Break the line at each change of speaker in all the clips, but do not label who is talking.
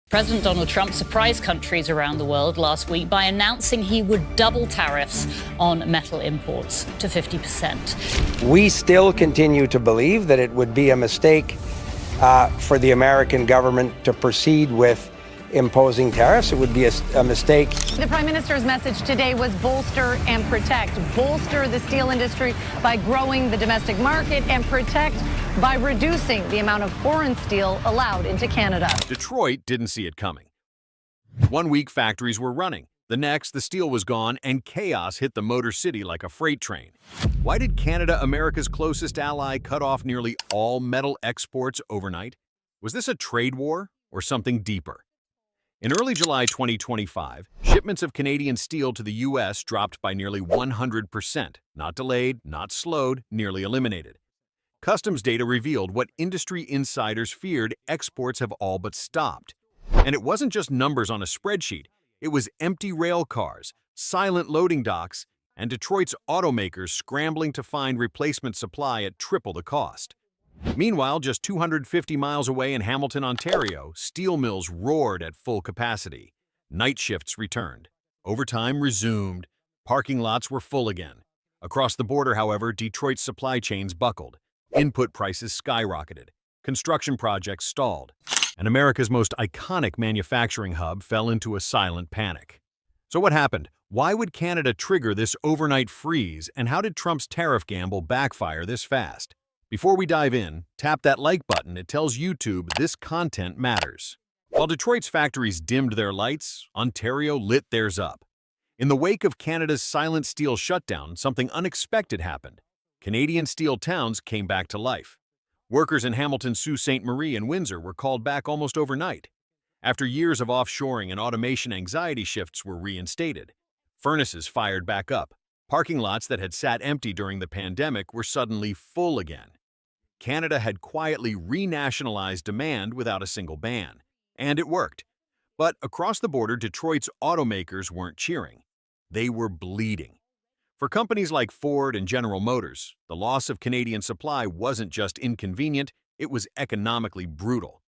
President Donald Trump surprised countries around the world last week by announcing he would double tariffs on metal imports to 50%.
We still continue to believe that it would be a mistake for the American government to proceed with imposing tariffs. It would be a mistake.
The Prime Minister's message today was bolster and protect. Bolster the steel industry by growing the domestic market and protect by reducing the amount of foreign steel allowed into Canada.
Detroit didn't see it coming. 1 week factories were running. The next, the steel was gone and chaos hit the Motor City like a freight train. Why did Canada, America's closest ally, cut off nearly all metal exports overnight? Was this a trade war or something deeper? In early July 2025, shipments of Canadian steel to the U.S. dropped by nearly 100%, not delayed, not slowed, nearly eliminated. Customs data revealed what industry insiders feared: exports have all but stopped. And it wasn't just numbers on a spreadsheet, it was empty rail cars, silent loading docks, and Detroit's automakers scrambling to find replacement supply at triple the cost. Meanwhile, just 250 miles away in Hamilton, Ontario, steel mills roared at full capacity. Night shifts returned. Overtime resumed. Parking lots were full again. Across the border, however, Detroit's supply chains buckled. Input prices skyrocketed. Construction projects stalled. And America's most iconic manufacturing hub fell into a silent panic. So what happened? Why would Canada trigger this overnight freeze, and how did Trump's tariff gamble backfire this fast? Before we dive in, tap that like button. It tells YouTube this content matters. While Detroit's factories dimmed their lights, Ontario lit theirs up. In the wake of Canada's silent steel shutdown, something unexpected happened. Canadian steel towns came back to life. Workers in Hamilton, Sault Ste. Marie, and Windsor were called back almost overnight. After years of offshoring and automation, anxiety shifts were reinstated. Furnaces fired back up. Parking lots that had sat empty during the pandemic were suddenly full again. Canada had quietly renationalized demand without a single ban. And it worked. But across the border, Detroit's automakers weren't cheering. They were bleeding. For companies like Ford and General Motors, the loss of Canadian supply wasn't just inconvenient, it was economically brutal.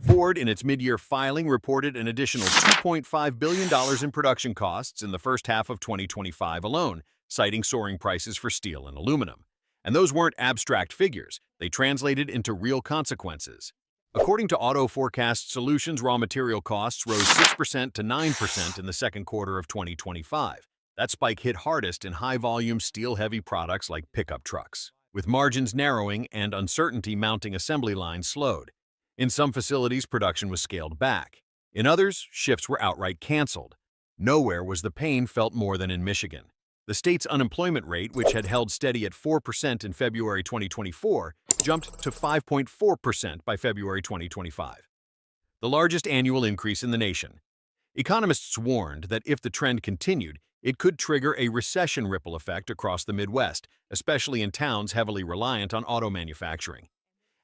Ford, in its mid-year filing, reported an additional $2.5 billion in production costs in the first half of 2025 alone, citing soaring prices for steel and aluminum. And those weren't abstract figures, they translated into real consequences. According to Auto Forecast Solutions, raw material costs rose 6% to 9% in the second quarter of 2025. That spike hit hardest in high-volume steel-heavy products like pickup trucks, with margins narrowing and uncertainty mounting. Assembly lines slowed. In some facilities, production was scaled back. In others, shifts were outright canceled. Nowhere was the pain felt more than in Michigan. The state's unemployment rate, which had held steady at 4% in February 2024, jumped to 5.4% by February 2025, the largest annual increase in the nation. Economists warned that if the trend continued, it could trigger a recession ripple effect across the Midwest, especially in towns heavily reliant on auto manufacturing.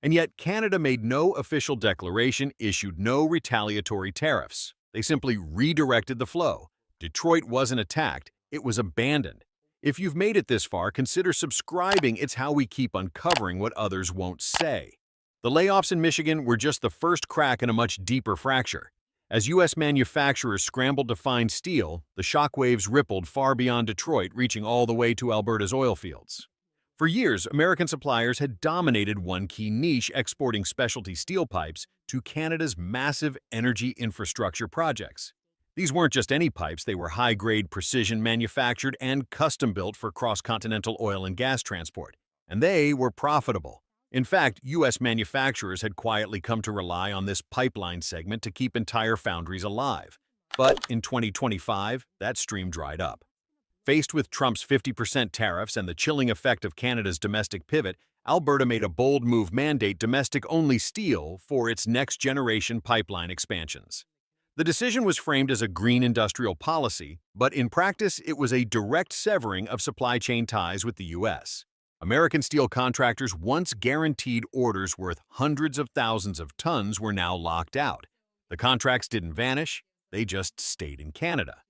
And yet, Canada made no official declaration, issued no retaliatory tariffs. They simply redirected the flow. Detroit wasn't attacked, it was abandoned. If you've made it this far, consider subscribing. It's how we keep uncovering what others won't say. The layoffs in Michigan were just the first crack in a much deeper fracture. As U.S. manufacturers scrambled to find steel, the shockwaves rippled far beyond Detroit, reaching all the way to Alberta's oil fields. For years, American suppliers had dominated one key niche, exporting specialty steel pipes to Canada's massive energy infrastructure projects. These weren't just any pipes, they were high-grade, precision-manufactured, and custom-built for cross-continental oil and gas transport. And they were profitable. In fact, U.S. manufacturers had quietly come to rely on this pipeline segment to keep entire foundries alive. But in 2025, that stream dried up. Faced with Trump's 50% tariffs and the chilling effect of Canada's domestic pivot, Alberta made a bold move: mandate domestic-only steel for its next-generation pipeline expansions. The decision was framed as a green industrial policy, but in practice, it was a direct severing of supply chain ties with the U.S. American steel contractors, once guaranteed orders worth hundreds of thousands of tons, were now locked out. The contracts didn't vanish, they just stayed in Canada.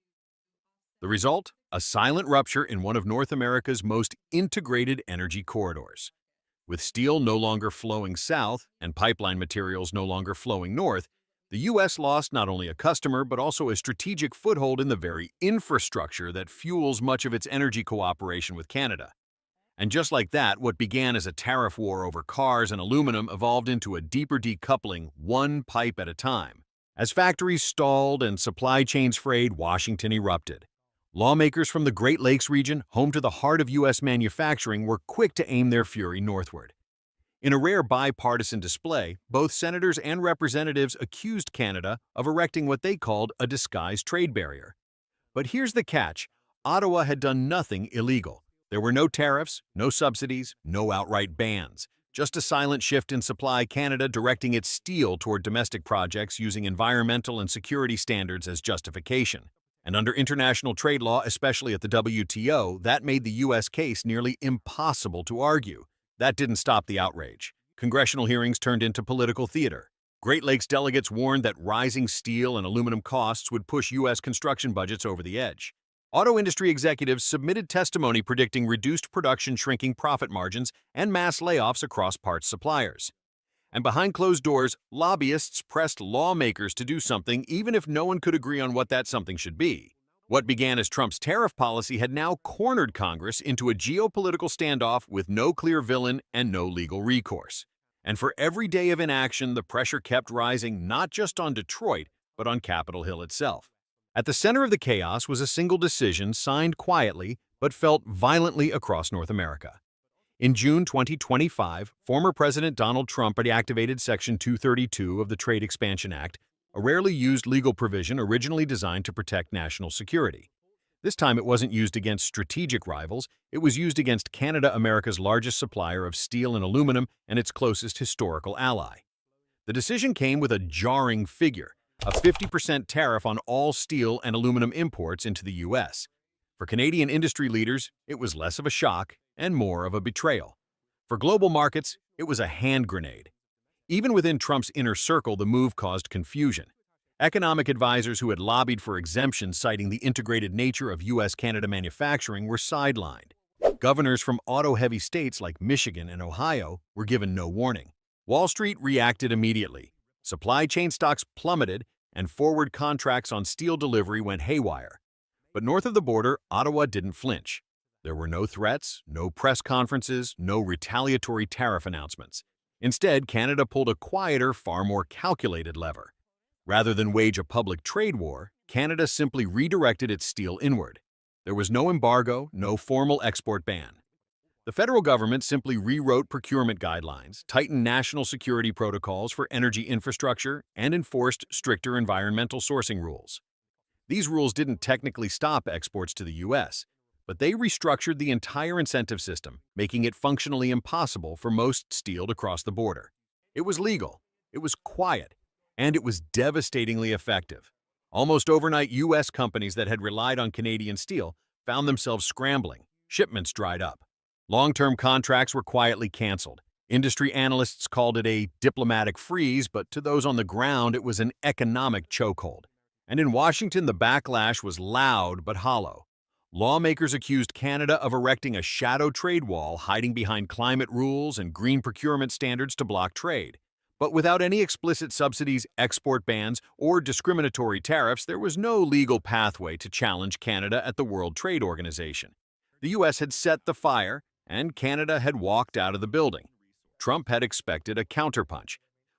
The result? A silent rupture in one of North America's most integrated energy corridors. With steel no longer flowing south and pipeline materials no longer flowing north, The U.S. lost not only a customer but also a strategic foothold in the very infrastructure that fuels much of its energy cooperation with Canada. And just like that, what began as a tariff war over cars and aluminum evolved into a deeper decoupling, one pipe at a time. As factories stalled and supply chains frayed, Washington erupted. Lawmakers from the Great Lakes region, home to the heart of U.S. manufacturing, were quick to aim their fury northward. In a rare bipartisan display, both senators and representatives accused Canada of erecting what they called a disguised trade barrier. But here's the catch: Ottawa had done nothing illegal. There were no tariffs, no subsidies, no outright bans. Just a silent shift in supply, Canada directing its steel toward domestic projects using environmental and security standards as justification. And under international trade law, especially at the WTO, that made the U.S. case nearly impossible to argue. That didn't stop the outrage. Congressional hearings turned into political theater. Great Lakes delegates warned that rising steel and aluminum costs would push U.S. construction budgets over the edge. Auto industry executives submitted testimony predicting reduced production, shrinking profit margins, and mass layoffs across parts suppliers. And behind closed doors, lobbyists pressed lawmakers to do something even if no one could agree on what that something should be. What began as Trump's tariff policy had now cornered Congress into a geopolitical standoff with no clear villain and no legal recourse. And for every day of inaction, the pressure kept rising not just on Detroit, but on Capitol Hill itself. At the center of the chaos was a single decision signed quietly but felt violently across North America. In June 2025, former President Donald Trump reactivated Section 232 of the Trade Expansion Act, a rarely used legal provision originally designed to protect national security. This time it wasn't used against strategic rivals, it was used against Canada, America's largest supplier of steel and aluminum and its closest historical ally. The decision came with a jarring figure: a 50% tariff on all steel and aluminum imports into the U.S. For Canadian industry leaders, it was less of a shock and more of a betrayal. For global markets, it was a hand grenade. Even within Trump's inner circle, the move caused confusion. Economic advisors who had lobbied for exemptions citing the integrated nature of U.S.-Canada manufacturing were sidelined. Governors from auto-heavy states like Michigan and Ohio were given no warning. Wall Street reacted immediately. Supply chain stocks plummeted, and forward contracts on steel delivery went haywire. But north of the border, Ottawa didn't flinch. There were no threats, no press conferences, no retaliatory tariff announcements. Instead, Canada pulled a quieter, far more calculated lever. Rather than wage a public trade war, Canada simply redirected its steel inward. There was no embargo, no formal export ban. The federal government simply rewrote procurement guidelines, tightened national security protocols for energy infrastructure, and enforced stricter environmental sourcing rules. These rules didn't technically stop exports to the U.S., but they restructured the entire incentive system, making it functionally impossible for most steel to cross the border. It was legal, it was quiet, and it was devastatingly effective. Almost overnight, U.S. companies that had relied on Canadian steel found themselves scrambling. Shipments dried up. Long-term contracts were quietly canceled. Industry analysts called it a diplomatic freeze, but to those on the ground, it was an economic chokehold. And in Washington, the backlash was loud but hollow. Lawmakers accused Canada of erecting a shadow trade wall, hiding behind climate rules and green procurement standards to block trade. But without any explicit subsidies, export bans, or discriminatory tariffs, there was no legal pathway to challenge Canada at the World Trade Organization. The U.S. had set the fire, and Canada had walked out of the building. Trump had expected a counterpunch.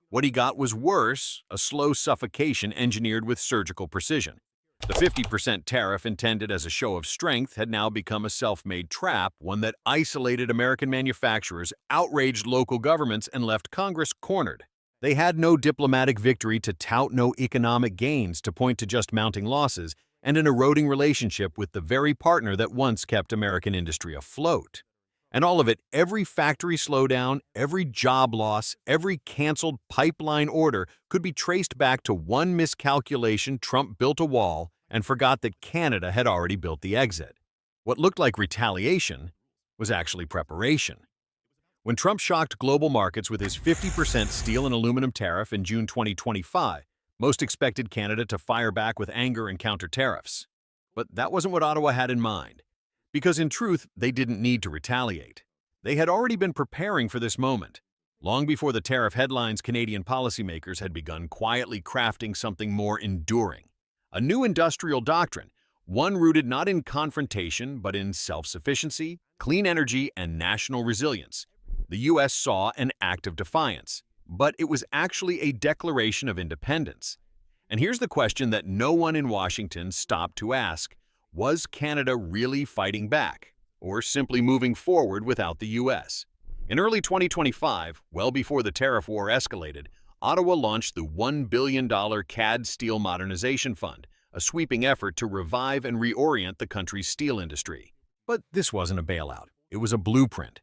What he got was worse: a slow suffocation engineered with surgical precision. The 50% tariff intended as a show of strength had now become a self-made trap, one that isolated American manufacturers, outraged local governments, and left Congress cornered. They had no diplomatic victory to tout, no economic gains to point to, just mounting losses and an eroding relationship with the very partner that once kept American industry afloat. And all of it, every factory slowdown, every job loss, every canceled pipeline order could be traced back to one miscalculation: Trump built a wall and forgot that Canada had already built the exit. What looked like retaliation was actually preparation. When Trump shocked global markets with his 50% steel and aluminum tariff in June 2025, most expected Canada to fire back with anger and counter tariffs. But that wasn't what Ottawa had in mind. Because in truth, they didn't need to retaliate. They had already been preparing for this moment. Long before the tariff headlines, Canadian policymakers had begun quietly crafting something more enduring. A new industrial doctrine, one rooted not in confrontation but in self-sufficiency, clean energy, and national resilience. The U.S. saw an act of defiance, but it was actually a declaration of independence. And here's the question that no one in Washington stopped to ask: was Canada really fighting back, or simply moving forward without the U.S.? In early 2025, well before the tariff war escalated, Ottawa launched the $1 billion CAD Steel Modernization Fund, a sweeping effort to revive and reorient the country's steel industry. But this wasn't a bailout. It was a blueprint.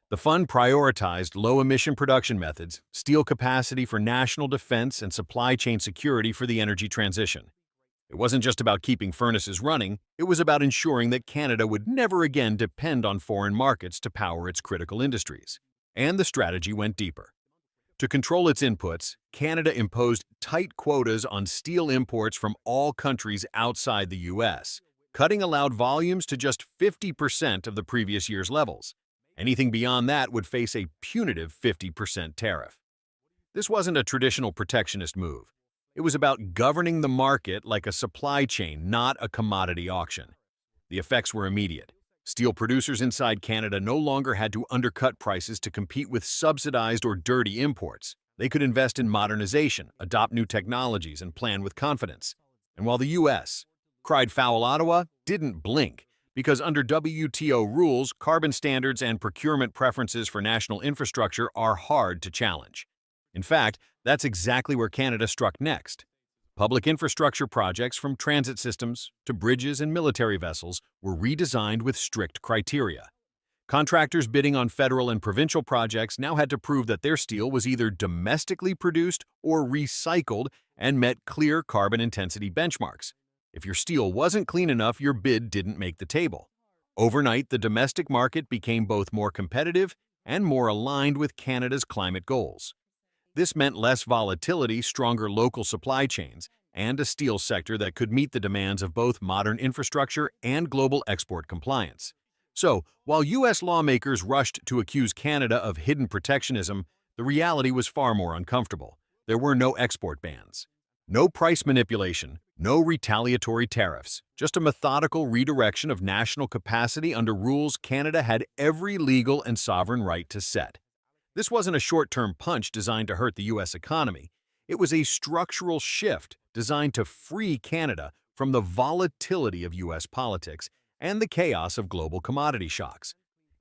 The fund prioritized low-emission production methods, steel capacity for national defense, and supply chain security for the energy transition. It wasn't just about keeping furnaces running, it was about ensuring that Canada would never again depend on foreign markets to power its critical industries. And the strategy went deeper. To control its inputs, Canada imposed tight quotas on steel imports from all countries outside the U.S., cutting allowed volumes to just 50% of the previous year's levels. Anything beyond that would face a punitive 50% tariff. This wasn't a traditional protectionist move. It was about governing the market like a supply chain, not a commodity auction. The effects were immediate. Steel producers inside Canada no longer had to undercut prices to compete with subsidized or dirty imports. They could invest in modernization, adopt new technologies, and plan with confidence. And while the U.S. cried foul, Ottawa didn't blink, because under WTO rules, carbon standards and procurement preferences for national infrastructure are hard to challenge. In fact, that's exactly where Canada struck next. Public infrastructure projects, from transit systems to bridges and military vessels, were redesigned with strict criteria. Contractors bidding on federal and provincial projects now had to prove that their steel was either domestically produced or recycled and met clear carbon intensity benchmarks. If your steel wasn't clean enough, your bid didn't make the table. Overnight, the domestic market became both more competitive and more aligned with Canada's climate goals. This meant less volatility, stronger local supply chains, and a steel sector that could meet the demands of both modern infrastructure and global export compliance. So, while U.S. lawmakers rushed to accuse Canada of hidden protectionism, the reality was far more uncomfortable. There were no export bans, no price manipulation, no retaliatory tariffs, just a methodical redirection of national capacity under rules Canada had every legal and sovereign right to set. This wasn't a short-term punch designed to hurt the U.S. economy. It was a structural shift designed to free Canada from the volatility of U.S. politics and the chaos of global commodity shocks.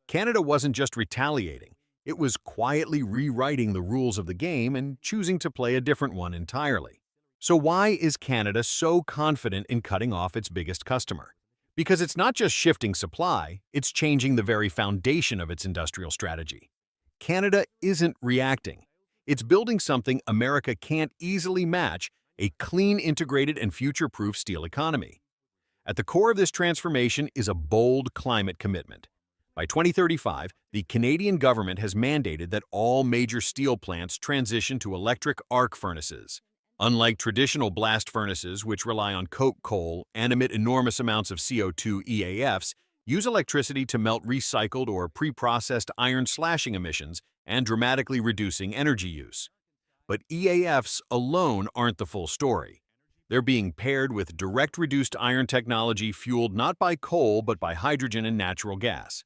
Canada wasn't just retaliating, it was quietly rewriting the rules of the game and choosing to play a different one entirely. So why is Canada so confident in cutting off its biggest customer? Because it's not just shifting supply, it's changing the very foundation of its industrial strategy. Canada isn't reacting. It's building something America can't easily match: a clean, integrated, and future-proof steel economy. At the core of this transformation is a bold climate commitment. By 2035, the Canadian government has mandated that all major steel plants transition to electric arc furnaces. Unlike traditional blast furnaces, which rely on coke coal and emit enormous amounts of CO2 EAFs, use electricity to melt recycled or pre-processed iron slashing emissions and dramatically reducing energy use. But EAFs alone aren't the full story. They're being paired with direct reduced iron technology fueled not by coal but by hydrogen and natural gas.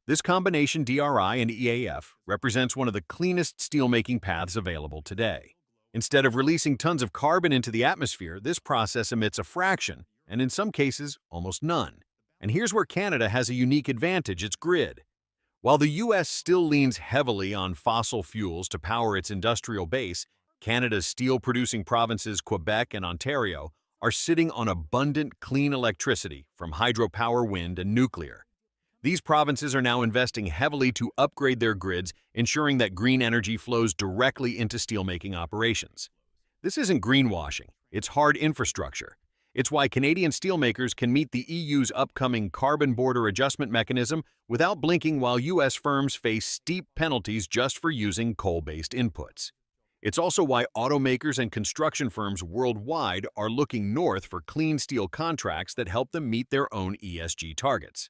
This combination, DRI and EAF, represents one of the cleanest steelmaking paths available today. Instead of releasing tons of carbon into the atmosphere, this process emits a fraction, and in some cases, almost none. And here's where Canada has a unique advantage: its grid. While the U.S. still leans heavily on fossil fuels to power its industrial base, Canada's steel-producing provinces, Quebec and Ontario, are sitting on abundant, clean electricity from hydropower, wind, and nuclear. These provinces are now investing heavily to upgrade their grids, ensuring that green energy flows directly into steelmaking operations. This isn't greenwashing, it's hard infrastructure. It's why Canadian steelmakers can meet the EU's upcoming carbon border adjustment mechanism without blinking, while U.S. firms face steep penalties just for using coal-based inputs. It's also why automakers and construction firms worldwide are looking north for clean steel contracts that help them meet their own ESG targets.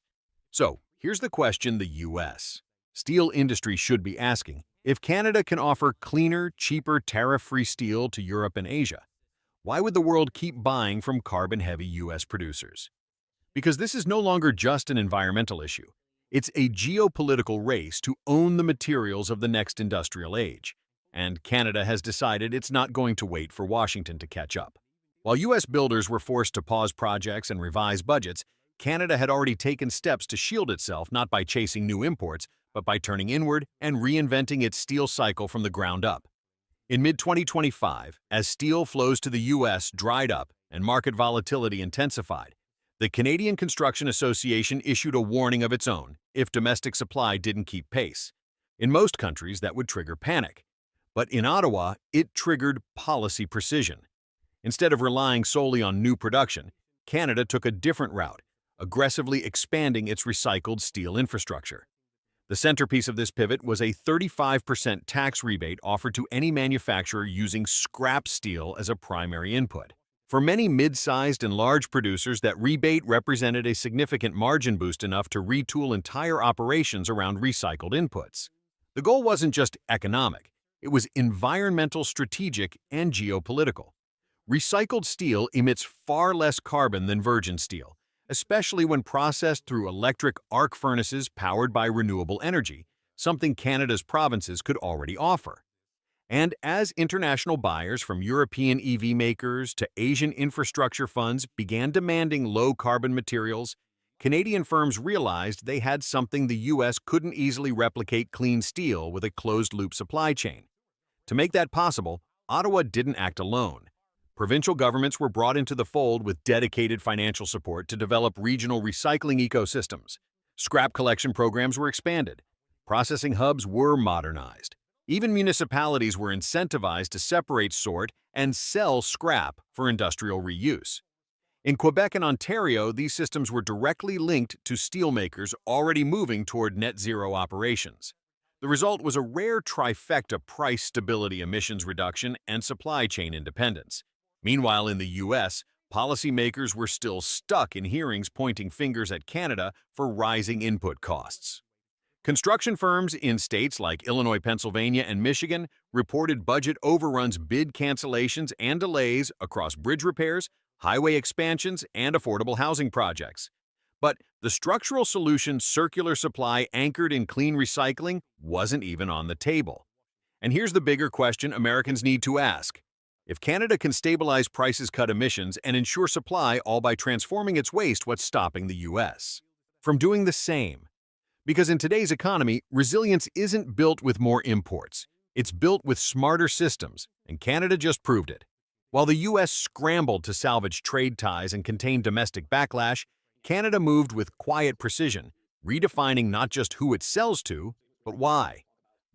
So, here's the question the U.S. steel industry should be asking: If Canada can offer cleaner, cheaper, tariff-free steel to Europe and Asia, why would the world keep buying from carbon-heavy U.S. producers? Because this is no longer just an environmental issue. It's a geopolitical race to own the materials of the next industrial age. And Canada has decided it's not going to wait for Washington to catch up. While U.S. builders were forced to pause projects and revise budgets, Canada had already taken steps to shield itself not by chasing new imports, but by turning inward and reinventing its steel cycle from the ground up. In mid-2025, as steel flows to the U.S. dried up and market volatility intensified, the Canadian Construction Association issued a warning of its own if domestic supply didn't keep pace. In most countries, that would trigger panic. But in Ottawa, it triggered policy precision. Instead of relying solely on new production, Canada took a different route, aggressively expanding its recycled steel infrastructure. The centerpiece of this pivot was a 35% tax rebate offered to any manufacturer using scrap steel as a primary input. For many mid-sized and large producers, that rebate represented a significant margin boost enough to retool entire operations around recycled inputs. The goal wasn't just economic. It was environmental, strategic, and geopolitical. Recycled steel emits far less carbon than virgin steel, especially when processed through electric arc furnaces powered by renewable energy, something Canada's provinces could already offer. And as international buyers from European EV makers to Asian infrastructure funds began demanding low-carbon materials, Canadian firms realized they had something the U.S. couldn't easily replicate: clean steel with a closed-loop supply chain. To make that possible, Ottawa didn't act alone. Provincial governments were brought into the fold with dedicated financial support to develop regional recycling ecosystems. Scrap collection programs were expanded. Processing hubs were modernized. Even municipalities were incentivized to separate, sort, and sell scrap for industrial reuse. In Quebec and Ontario, these systems were directly linked to steelmakers already moving toward net-zero operations. The result was a rare trifecta: price stability, emissions reduction, and supply chain independence. Meanwhile, in the U.S., policymakers were still stuck in hearings pointing fingers at Canada for rising input costs. Construction firms in states like Illinois, Pennsylvania, and Michigan reported budget overruns, bid cancellations, and delays across bridge repairs, highway expansions, and affordable housing projects. But the structural solution, circular supply anchored in clean recycling, wasn't even on the table. And here's the bigger question Americans need to ask. If Canada can stabilize prices, cut emissions, and ensure supply all by transforming its waste, what's stopping the U.S. from doing the same? Because in today's economy, resilience isn't built with more imports. It's built with smarter systems, and Canada just proved it. While the U.S. scrambled to salvage trade ties and contain domestic backlash, Canada moved with quiet precision, redefining not just who it sells to, but why.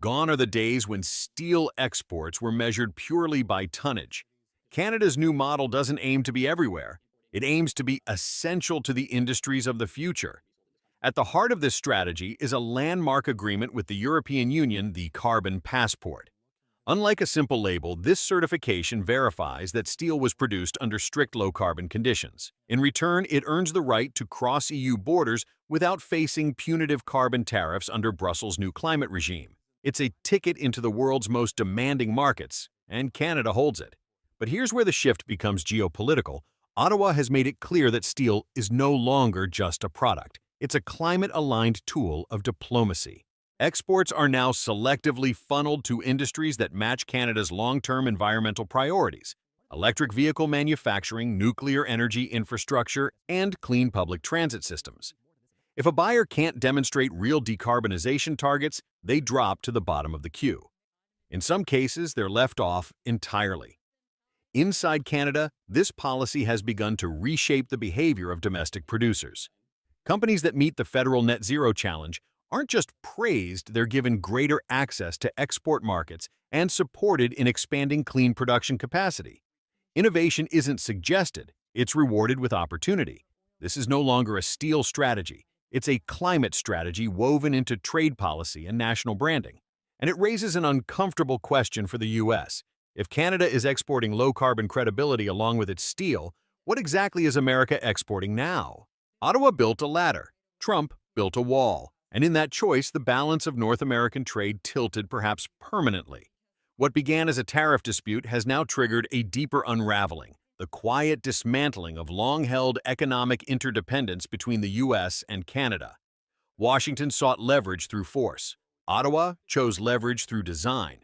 Gone are the days when steel exports were measured purely by tonnage. Canada's new model doesn't aim to be everywhere. It aims to be essential to the industries of the future. At the heart of this strategy is a landmark agreement with the European Union, the Carbon Passport. Unlike a simple label, this certification verifies that steel was produced under strict low-carbon conditions. In return, it earns the right to cross EU borders without facing punitive carbon tariffs under Brussels' new climate regime. It's a ticket into the world's most demanding markets, and Canada holds it. But here's where the shift becomes geopolitical. Ottawa has made it clear that steel is no longer just a product. It's a climate-aligned tool of diplomacy. Exports are now selectively funneled to industries that match Canada's long-term environmental priorities: electric vehicle manufacturing, nuclear energy infrastructure, and clean public transit systems. If a buyer can't demonstrate real decarbonization targets, they drop to the bottom of the queue. In some cases, they're left off entirely. Inside Canada, this policy has begun to reshape the behavior of domestic producers. Companies that meet the federal net zero challenge aren't just praised, they're given greater access to export markets and supported in expanding clean production capacity. Innovation isn't suggested, it's rewarded with opportunity. This is no longer a steel strategy, it's a climate strategy woven into trade policy and national branding. And it raises an uncomfortable question for the U.S. If Canada is exporting low-carbon credibility along with its steel, what exactly is America exporting now? Ottawa built a ladder. Trump built a wall. And in that choice, the balance of North American trade tilted perhaps permanently. What began as a tariff dispute has now triggered a deeper unraveling, the quiet dismantling of long-held economic interdependence between the U.S. and Canada. Washington sought leverage through force. Ottawa chose leverage through design.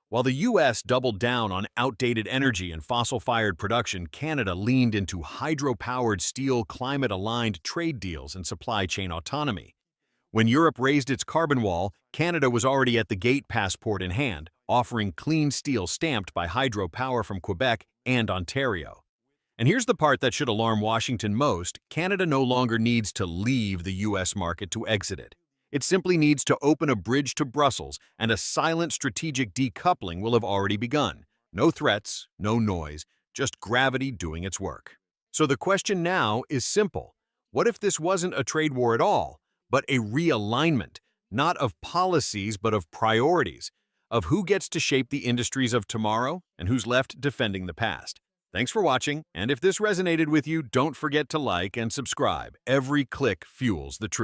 While the U.S. doubled down on outdated energy and fossil-fired production, Canada leaned into hydro-powered steel, climate-aligned trade deals and supply chain autonomy. When Europe raised its carbon wall, Canada was already at the gate, passport in hand, offering clean steel stamped by hydropower from Quebec and Ontario. And here's the part that should alarm Washington most: Canada no longer needs to leave the U.S. market to exit it. It simply needs to open a bridge to Brussels, and a silent strategic decoupling will have already begun. No threats, no noise, just gravity doing its work. So the question now is simple. What if this wasn't a trade war at all, but a realignment, not of policies but of priorities, of who gets to shape the industries of tomorrow and who's left defending the past? Thanks for watching, and if this resonated with you, don't forget to like and subscribe. Every click fuels the truth.